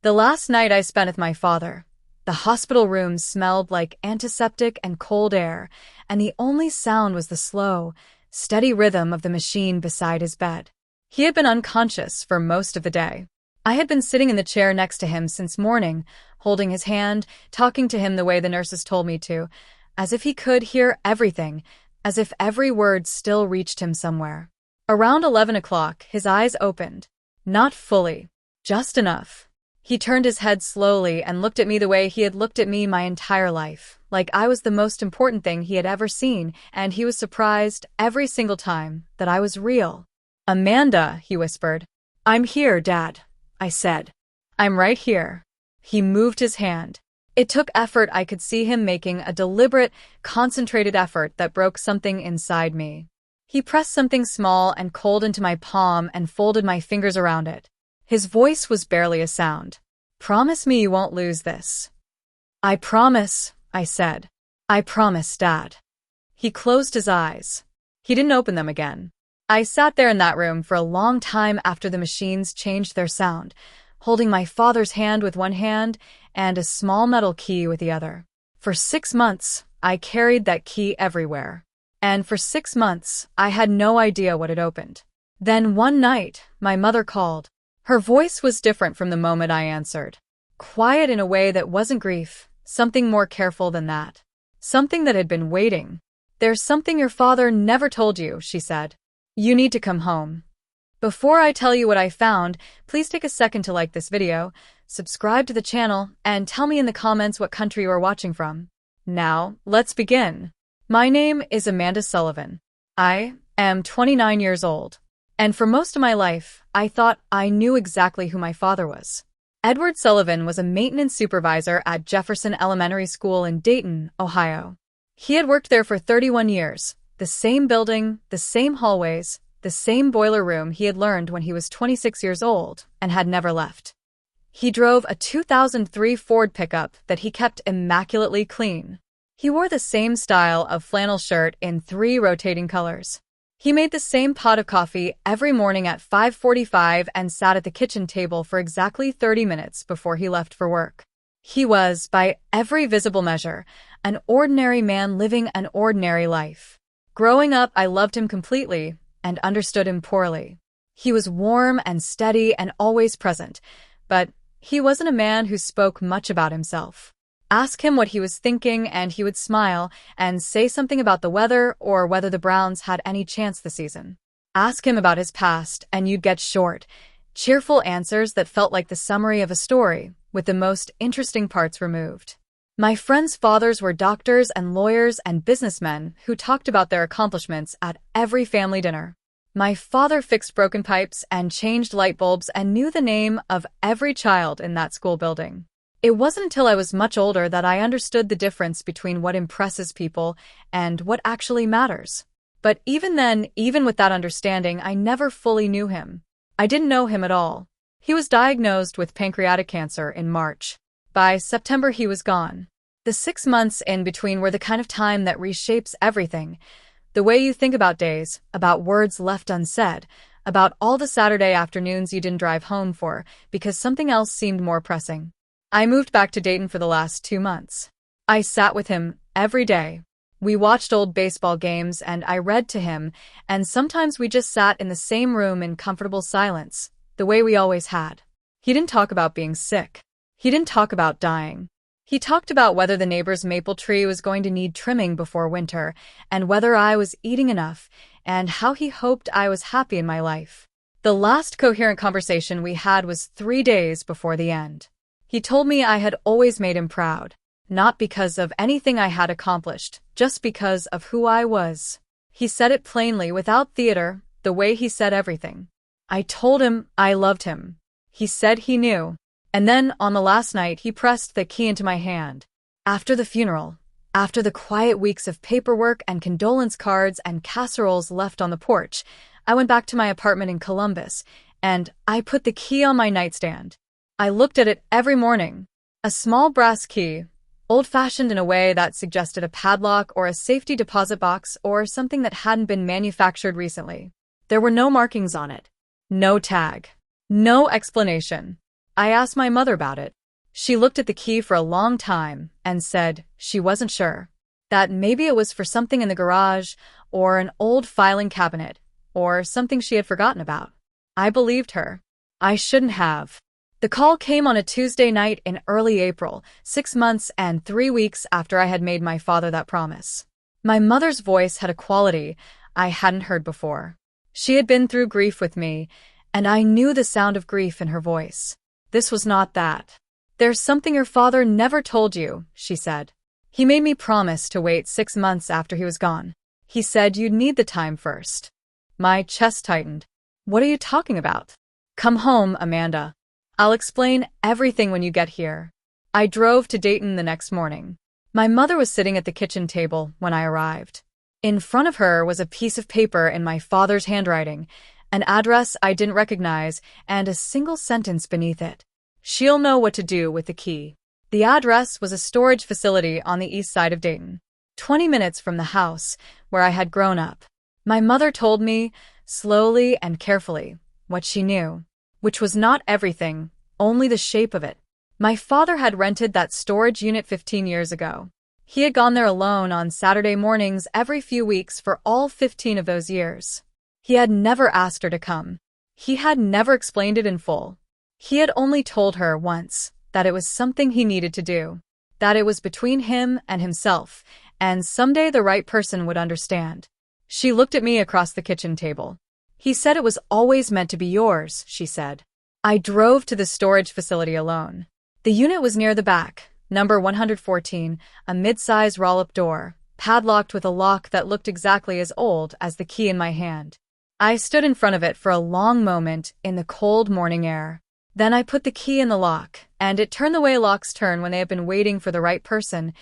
The last night I spent with my father. The hospital rooms smelled like antiseptic and cold air, and the only sound was the slow, steady rhythm of the machine beside his bed. He had been unconscious for most of the day. I had been sitting in the chair next to him since morning, holding his hand, talking to him the way the nurses told me to, as if he could hear everything, as if every word still reached him somewhere. Around 11 o'clock, his eyes opened. Not fully, just enough. He turned his head slowly and looked at me the way he had looked at me my entire life, like I was the most important thing he had ever seen, and he was surprised every single time that I was real. "Amanda," he whispered. "I'm here, Dad," I said. "I'm right here." He moved his hand. It took effort. I could see him making a deliberate, concentrated effort that broke something inside me. He pressed something small and cold into my palm and folded my fingers around it. His voice was barely a sound. "Promise me you won't lose this." "I promise," I said. "I promise, Dad." He closed his eyes. He didn't open them again. I sat there in that room for a long time after the machines changed their sound, holding my father's hand with one hand and a small metal key with the other. For 6 months, I carried that key everywhere. And for 6 months, I had no idea what had opened. Then one night, my mother called. Her voice was different from the moment I answered. Quiet in a way that wasn't grief, something more careful than that. Something that had been waiting. "There's something your father never told you," she said. "You need to come home." Before I tell you what I found, please take a second to like this video, subscribe to the channel, and tell me in the comments what country you are watching from. Now, let's begin. My name is Amanda Sullivan. I am 29 years old. And for most of my life, I thought I knew exactly who my father was. Edward Sullivan was a maintenance supervisor at Jefferson Elementary School in Dayton, Ohio. He had worked there for 31 years, the same building, the same hallways, the same boiler room he had learned when he was 26 years old and had never left. He drove a 2003 Ford pickup that he kept immaculately clean. He wore the same style of flannel shirt in 3 rotating colors. He made the same pot of coffee every morning at 5:45 and sat at the kitchen table for exactly 30 minutes before he left for work. He was, by every visible measure, an ordinary man living an ordinary life. Growing up, I loved him completely and understood him poorly. He was warm and steady and always present, but he wasn't a man who spoke much about himself. Ask him what he was thinking and he would smile and say something about the weather or whether the Browns had any chance this season. Ask him about his past and you'd get short, cheerful answers that felt like the summary of a story, with the most interesting parts removed. My friends' fathers were doctors and lawyers and businessmen who talked about their accomplishments at every family dinner. My father fixed broken pipes and changed light bulbs and knew the name of every child in that school building. It wasn't until I was much older that I understood the difference between what impresses people and what actually matters. But even then, even with that understanding, I never fully knew him. I didn't know him at all. He was diagnosed with pancreatic cancer in March. By September, he was gone. The 6 months in between were the kind of time that reshapes everything. The way you think about days, about words left unsaid, about all the Saturday afternoons you didn't drive home for because something else seemed more pressing. I moved back to Dayton for the last 2 months. I sat with him every day. We watched old baseball games and I read to him, and sometimes we just sat in the same room in comfortable silence, the way we always had. He didn't talk about being sick. He didn't talk about dying. He talked about whether the neighbor's maple tree was going to need trimming before winter, and whether I was eating enough, and how he hoped I was happy in my life. The last coherent conversation we had was 3 days before the end. He told me I had always made him proud, not because of anything I had accomplished, just because of who I was. He said it plainly, without theater, the way he said everything. I told him I loved him. He said he knew. And then, on the last night, he pressed the key into my hand. After the funeral, after the quiet weeks of paperwork and condolence cards and casseroles left on the porch, I went back to my apartment in Columbus, and I put the key on my nightstand. I looked at it every morning. A small brass key, old-fashioned in a way that suggested a padlock or a safety deposit box or something that hadn't been manufactured recently. There were no markings on it. No tag. No explanation. I asked my mother about it. She looked at the key for a long time and said she wasn't sure. That maybe it was for something in the garage, or an old filing cabinet, or something she had forgotten about. I believed her. I shouldn't have. The call came on a Tuesday night in early April, 6 months and 3 weeks after I had made my father that promise. My mother's voice had a quality I hadn't heard before. She had been through grief with me, and I knew the sound of grief in her voice. This was not that. "There's something your father never told you," she said. "He made me promise to wait 6 months after he was gone. He said you'd need the time first." My chest tightened. "What are you talking about?" "Come home, Amanda. I'll explain everything when you get here." I drove to Dayton the next morning. My mother was sitting at the kitchen table when I arrived. In front of her was a piece of paper in my father's handwriting, an address I didn't recognize, and a single sentence beneath it. "She'll know what to do with the key." The address was a storage facility on the east side of Dayton, 20 minutes from the house where I had grown up. My mother told me, slowly and carefully, what she knew, which was not everything, only the shape of it. My father had rented that storage unit 15 years ago. He had gone there alone on Saturday mornings every few weeks for all 15 of those years. He had never asked her to come. He had never explained it in full. He had only told her once that it was something he needed to do, that it was between him and himself, and someday the right person would understand. She looked at me across the kitchen table. "He said it was always meant to be yours," she said. I drove to the storage facility alone. The unit was near the back, number 114, a mid-size roll-up door, padlocked with a lock that looked exactly as old as the key in my hand. I stood in front of it for a long moment in the cold morning air. Then I put the key in the lock, and it turned the way locks turn when they have been waiting for the right person,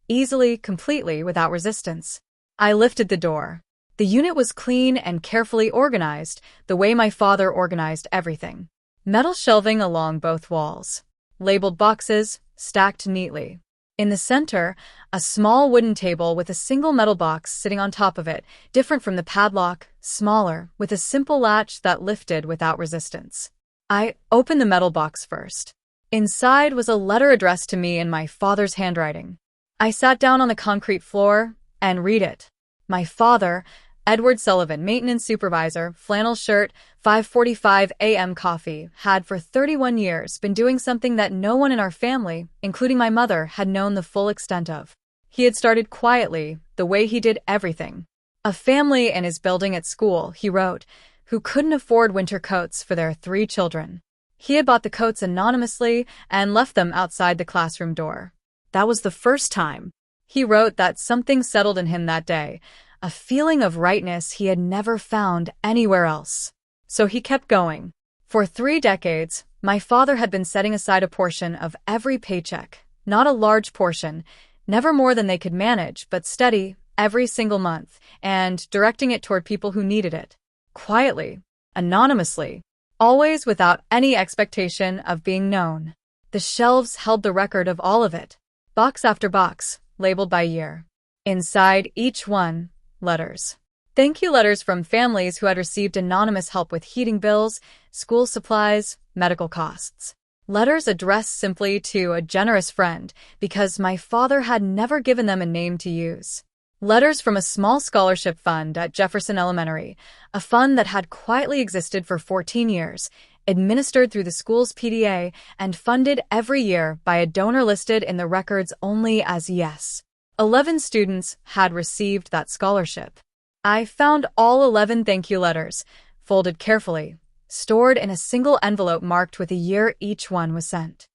easily, completely, without resistance. I lifted the door. The unit was clean and carefully organized, the way my father organized everything. Metal shelving along both walls. Labeled boxes, stacked neatly. In the center, a small wooden table with a single metal box sitting on top of it, different from the padlock, smaller, with a simple latch that lifted without resistance. I opened the metal box first. Inside was a letter addressed to me in my father's handwriting. I sat down on the concrete floor and read it. My father, Edward Sullivan, maintenance supervisor, flannel shirt, 5:45 a.m. coffee, had for 31 years been doing something that no one in our family, including my mother, had known the full extent of. He had started quietly, the way he did everything. A family in his building at school, he wrote, who couldn't afford winter coats for their 3 children. He had bought the coats anonymously and left them outside the classroom door. That was the first time. He wrote that something settled in him that day, a feeling of rightness he had never found anywhere else. So he kept going. For 3 decades, my father had been setting aside a portion of every paycheck, not a large portion, never more than they could manage, but steady, every single month, and directing it toward people who needed it. Quietly, anonymously, always without any expectation of being known. The shelves held the record of all of it, box after box, labeled by year. Inside each one, letters. Thank you letters from families who had received anonymous help with heating bills, school supplies, medical costs. Letters addressed simply to a generous friend because my father had never given them a name to use. Letters from a small scholarship fund at Jefferson Elementary, a fund that had quietly existed for 14 years, administered through the school's PDA and funded every year by a donor listed in the records only as yes. 11 students had received that scholarship. I found all 11 thank you letters, folded carefully, stored in a single envelope marked with the year each one was sent.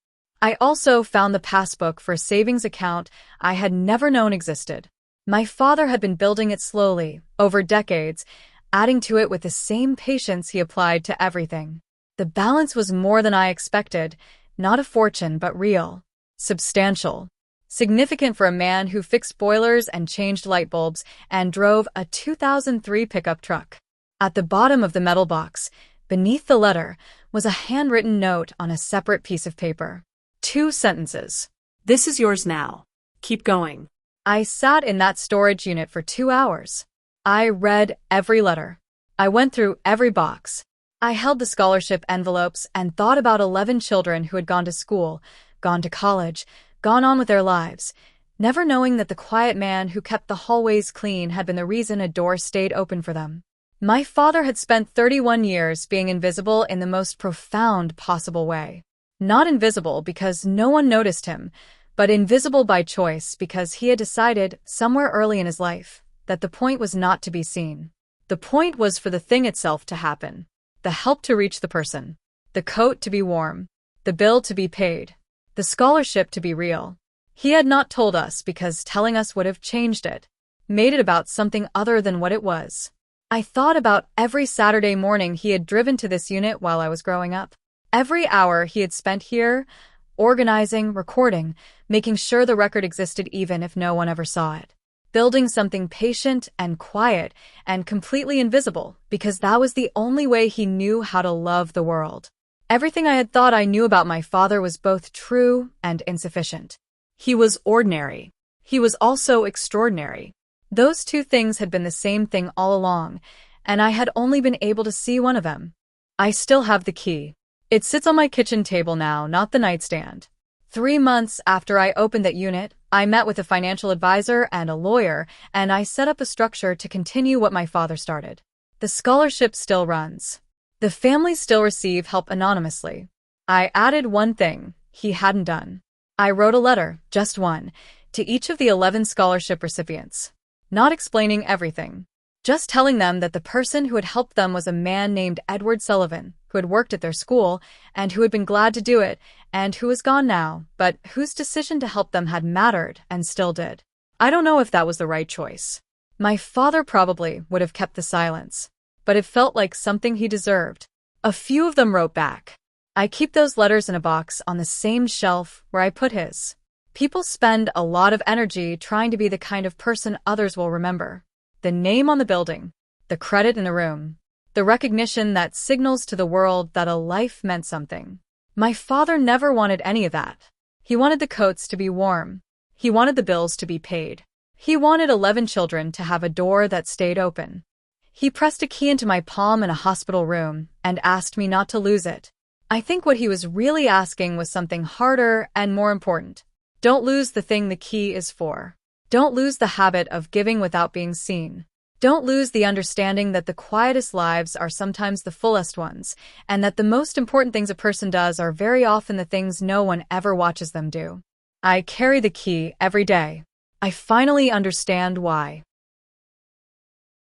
I also found the passbook for a savings account I had never known existed. My father had been building it slowly, over decades, adding to it with the same patience he applied to everything. The balance was more than I expected, not a fortune but real, substantial. Significant for a man who fixed boilers and changed light bulbs and drove a 2003 pickup truck. At the bottom of the metal box, beneath the letter, was a handwritten note on a separate piece of paper. 2 sentences. "This is yours now. Keep going." I sat in that storage unit for 2 hours. I read every letter. I went through every box. I held the scholarship envelopes and thought about 11 children who had gone to school, gone to college, gone on with their lives, never knowing that the quiet man who kept the hallways clean had been the reason a door stayed open for them. My father had spent 31 years being invisible in the most profound possible way. Not invisible because no one noticed him, but invisible by choice because he had decided, somewhere early in his life, that the point was not to be seen. The point was for the thing itself to happen. The help to reach the person. The coat to be warm. The bill to be paid. The scholarship to be real. He had not told us because telling us would have changed it, made it about something other than what it was. I thought about every Saturday morning he had driven to this unit while I was growing up. Every hour he had spent here, organizing, recording, making sure the record existed even if no one ever saw it. Building something patient and quiet and completely invisible because that was the only way he knew how to love the world. Everything I had thought I knew about my father was both true and insufficient. He was ordinary. He was also extraordinary. Those two things had been the same thing all along, and I had only been able to see one of them. I still have the key. It sits on my kitchen table now, not the nightstand. 3 months after I opened that unit, I met with a financial advisor and a lawyer, and I set up a structure to continue what my father started. The scholarship still runs. The families still receive help anonymously. I added one thing he hadn't done. I wrote a letter, just one, to each of the 11 scholarship recipients. Not explaining everything. Just telling them that the person who had helped them was a man named Amanda Sullivan, who had worked at their school, and who had been glad to do it, and who was gone now, but whose decision to help them had mattered, and still did. I don't know if that was the right choice. My father probably would have kept the silence, but it felt like something he deserved. A few of them wrote back. I keep those letters in a box on the same shelf where I put his. People spend a lot of energy trying to be the kind of person others will remember. The name on the building, the credit in the room, the recognition that signals to the world that a life meant something. My father never wanted any of that. He wanted the coats to be warm. He wanted the bills to be paid. He wanted 11 children to have a door that stayed open. He pressed a key into my palm in a hospital room and asked me not to lose it. I think what he was really asking was something harder and more important. Don't lose the thing the key is for. Don't lose the habit of giving without being seen. Don't lose the understanding that the quietest lives are sometimes the fullest ones, and that the most important things a person does are very often the things no one ever watches them do. I carry the key every day. I finally understand why.